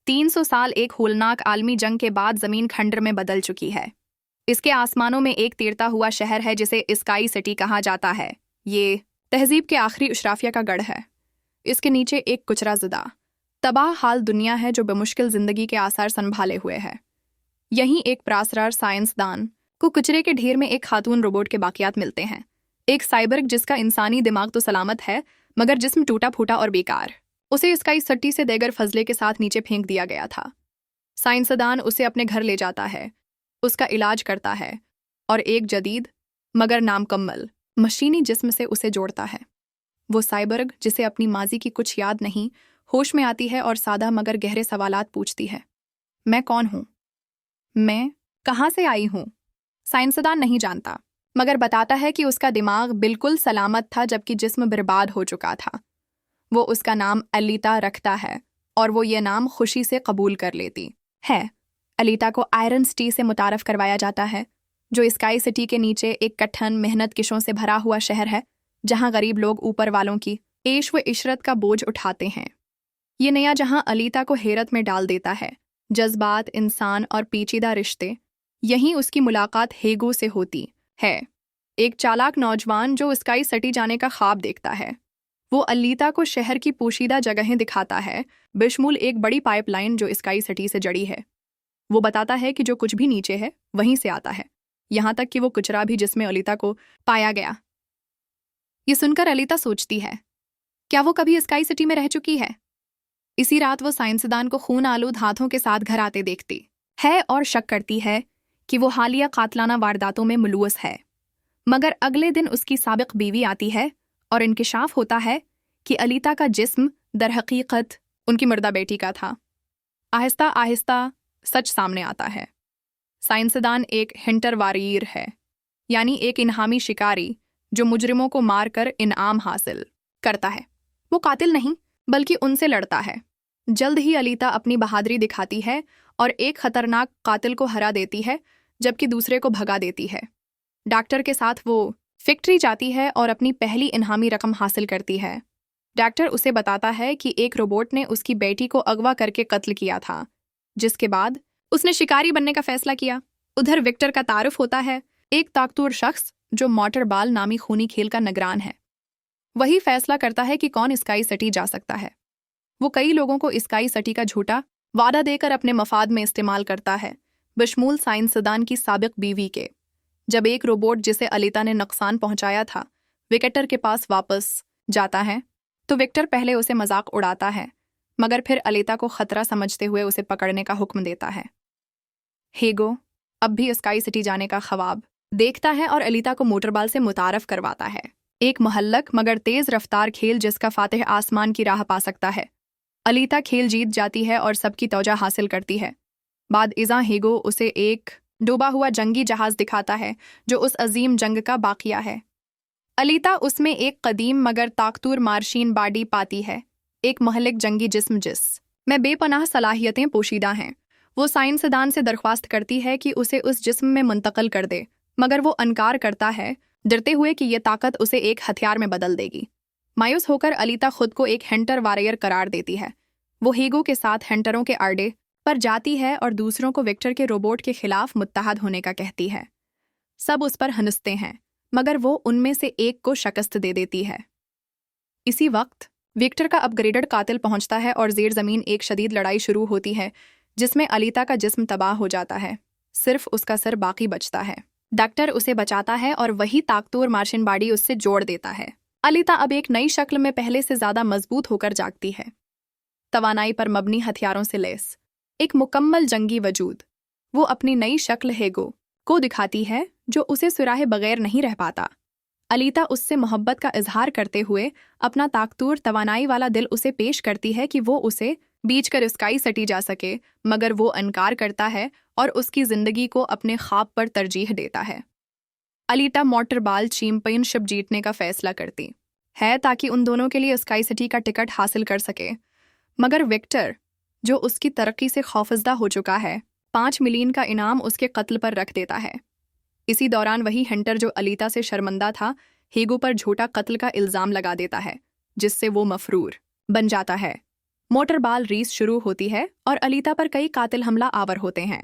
300 साल एक होलनाक आलमी जंग के बाद जमीन खंडर में बदल चुकी है। इसके आसमानों में एक तैरता हुआ शहर है जिसे स्काई सिटी कहा जाता है। ये तहजीब के आखिरी अशराफिया का गढ़ है। इसके नीचे एक कुचराज़दा तबाह हाल दुनिया है जो बेमुश्किल जिंदगी के आसार संभाले हुए है। यहीं एक प्रासरार साइंसदान को कुचरे के ढेर में एक खातून रोबोट के बाकियात मिलते हैं। एक साइबर्ग जिसका इंसानी दिमाग तो सलामत है मगर जिस्म टूटा फूटा और बेकार। उसे स्काई सिटी से देगर फजले के साथ नीचे फेंक दिया गया था। साइंसदान उसे अपने घर ले जाता है, उसका इलाज करता है और एक जदीद मगर नामुकम्मल मशीनी जिस्म से उसे जोड़ता है। वो साइबर्ग जिसे अपनी माजी की कुछ याद नहीं, होश में आती है और सादा मगर गहरे सवालात पूछती है। मैं कौन हूँ? मैं कहाँ से आई हूँ? साइंसदान नहीं जानता मगर बताता है कि उसका दिमाग बिल्कुल सलामत था जबकि जिस्म बर्बाद हो चुका था। वो उसका नाम अलीता रखता है और वो ये नाम खुशी से कबूल कर लेती है। अलीता को आयरन सिटी से मुतारफ करवाया जाता है जो स्काई सिटी के नीचे एक कठिन मेहनत किशों से भरा हुआ शहर है जहां गरीब लोग ऊपर वालों की ऐश व इशरत का बोझ उठाते हैं। ये नया जहां अलीता को हैरत में डाल देता है। जज्बात, इंसान और पेचीदा रिश्ते। यहीं उसकी मुलाकात हेगो से होती है, एक चालाक नौजवान जो स्काई सिटी जाने का ख्वाब देखता है। वो अलीता को शहर की पोशीदा जगहें दिखाता है, बेशमूल एक बड़ी पाइपलाइन जो स्काई सिटी से जड़ी है। वो बताता है कि जो कुछ भी नीचे है वहीं से आता है, यहाँ तक कि वो कुचरा भी जिसमें अलीता को पाया गया। ये सुनकर अलीता सोचती है, क्या वो कभी स्काई सिटी में रह चुकी है? इसी रात वो साइंसदान को खून आलूद हाथों के साथ घर आते देखती है और शक करती है कि वो हालिया कातलाना वारदातों में मुलव्वस है। मगर अगले दिन उसकी साबिक बीवी आती है और इंकिशाफ होता है कि अलीता का जिस्म दरहकीकत उनकी मुर्दा बेटी का था। आहिस्ता आहिस्ता सच सामने आता है। साइंसदान एक हिंटर वारियर है, यानी एक इनामी शिकारी जो मुजरिमों को मारकर इनाम हासिल करता है। वो कातिल नहीं बल्कि उनसे लड़ता है। जल्द ही अलीता अपनी बहादुरी दिखाती है और एक खतरनाक कातिल को हरा देती है जबकि दूसरे को भगा देती है। डॉक्टर के साथ वो फैक्ट्री जाती है और अपनी पहली इनामी रकम हासिल करती है। डॉक्टर उसे बताता है कि एक रोबोट ने उसकी बेटी को अगवा करके कत्ल किया था, जिसके बाद उसने शिकारी बनने का फैसला किया। उधर विक्टर का तारुफ होता है, एक ताकतवर शख्स जो मोटर बाल नामी खूनी खेल का निगरान है। वही फैसला करता है कि कौन स्काई सिटी जा सकता है। वो कई लोगों को स्काई सिटी का झूठा वादा देकर अपने मफाद में इस्तेमाल करता है, बशमूल साइंसदान की साबिक बीवी के। जब एक रोबोट जिसे अलीता ने नुकसान पहुंचाया था विक्टर के पास वापस जाता है तो विक्टर पहले उसे मजाक उड़ाता है मगर फिर अलीता को खतरा समझते हुए उसे पकड़ने का हुक्म देता है। हेगो अब भी स्काई सिटी जाने का ख्वाब देखता है और अलीता को मोटरबाल से मुतारफ करवाता है, एक महल्लक मगर तेज रफ्तार खेल जिसका फातिह आसमान की राह पा सकता है। अलीता खेल जीत जाती है और सबकी तवज्जो हासिल करती है। बाद इज़ा हेगो उसे एक डूबा हुआ जंगी जहाज दिखाता है जो उस अजीम जंग का बाकिया है। अलीता उसमें एक कदीम मगर ताकतूर मार्शीन बाडी पाती है, एक महलिक जंगी जिस्म जिस में बेपनाह सलाहियतें पोशीदा हैं। वो साइंसदान से दरख्वास्त करती है कि उसे उस जिस्म में मुंतकिल कर दे मगर वो इनकार करता है, डरते हुए कि ये ताकत उसे एक हथियार में बदल देगी। मायूस होकर अलीता खुद को एक हंटर वारियर करार देती है। वो हेगो के साथ हंटरों के अड्डे पर जाती है और दूसरों को विक्टर के रोबोट के खिलाफ मुत्तहद होने का कहती है। सब उस पर हंसते हैं मगर वो उनमें से एक को शिकस्त दे देती है। इसी वक्त विक्टर का अपग्रेडेड कातिल पहुंचता है और जेर जमीन एक शदीद लड़ाई शुरू होती है जिसमें अलीता का जिस्म तबाह हो जाता है, सिर्फ उसका सर बाकी बचता है। डॉक्टर उसे बचाता है और वही ताकतवर मार्शिन बाडी उससे जोड़ देता है। अलीता अब एक नई शक्ल में पहले से ज्यादा मजबूत होकर जागती है, तवानाई पर मबनी हथियारों से लैस एक मुकम्मल जंगी वजूद। वो अपनी नई शक्ल हेगो को दिखाती है जो उसे सुराहे बगैर नहीं रह पाता। अलीता उससे मोहब्बत का इजहार करते हुए अपना ताकतूर तवानाई वाला दिल उसे पेश करती है कि वो उसे बीच कर स्काई सिटी जा सके, मगर वो इनकार करता है और उसकी जिंदगी को अपने ख्वाब पर तरजीह देता है। अलीता मोटरबाल चैंपियनशिप जीतने का फैसला करती है ताकि उन दोनों के लिए स्काई सिटी का टिकट हासिल कर सके, मगर विक्टर जो उसकी तरक्की से खौफजदा हो चुका है 5 मिलियन का इनाम उसके कत्ल पर रख देता है। इसी दौरान वही हंटर जो अलीता से शर्मिंदा था हेगो पर झूठा कत्ल का इल्ज़ाम लगा देता है जिससे वो मफरूर बन जाता है। मोटरबाल रेस शुरू होती है और अलीता पर कई कातिल हमला आवर होते हैं,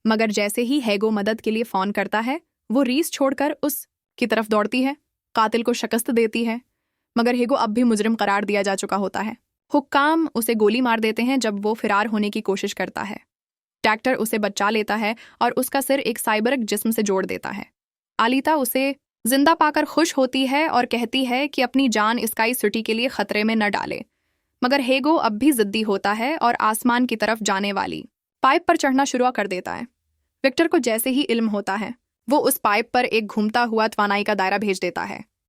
मगर जैसे ही हैगो मदद के लिए फोन करता है, वो रेस छोड़कर उस की तरफ दौड़ती है, कातिल को शिकस्त देती है, मगर हैगो अब भी मुजरिम करार दिया जा चुका होता है। हुक्काम उसे गोली मार देते हैं जब वो फिरार होने की कोशिश करता है। ट्रैक्टर उसे बचा लेता है और उसका सिर एक साइबरिक जिस्म से जोड़ देता है। अलीता उसे जिंदा पाकर खुश होती है और कहती है कि अपनी जान स्काई सिटी के लिए खतरे में न डाले, मगर हैगो अब भी जिद्दी होता है और आसमान की तरफ जाने वाली पाइप पर चढ़ना शुरू कर देता है। विक्टर को जैसे ही इल्म होता है, वो उस पाइप पर एक घूमता हुआ तवानाई का दायरा भेज देता है।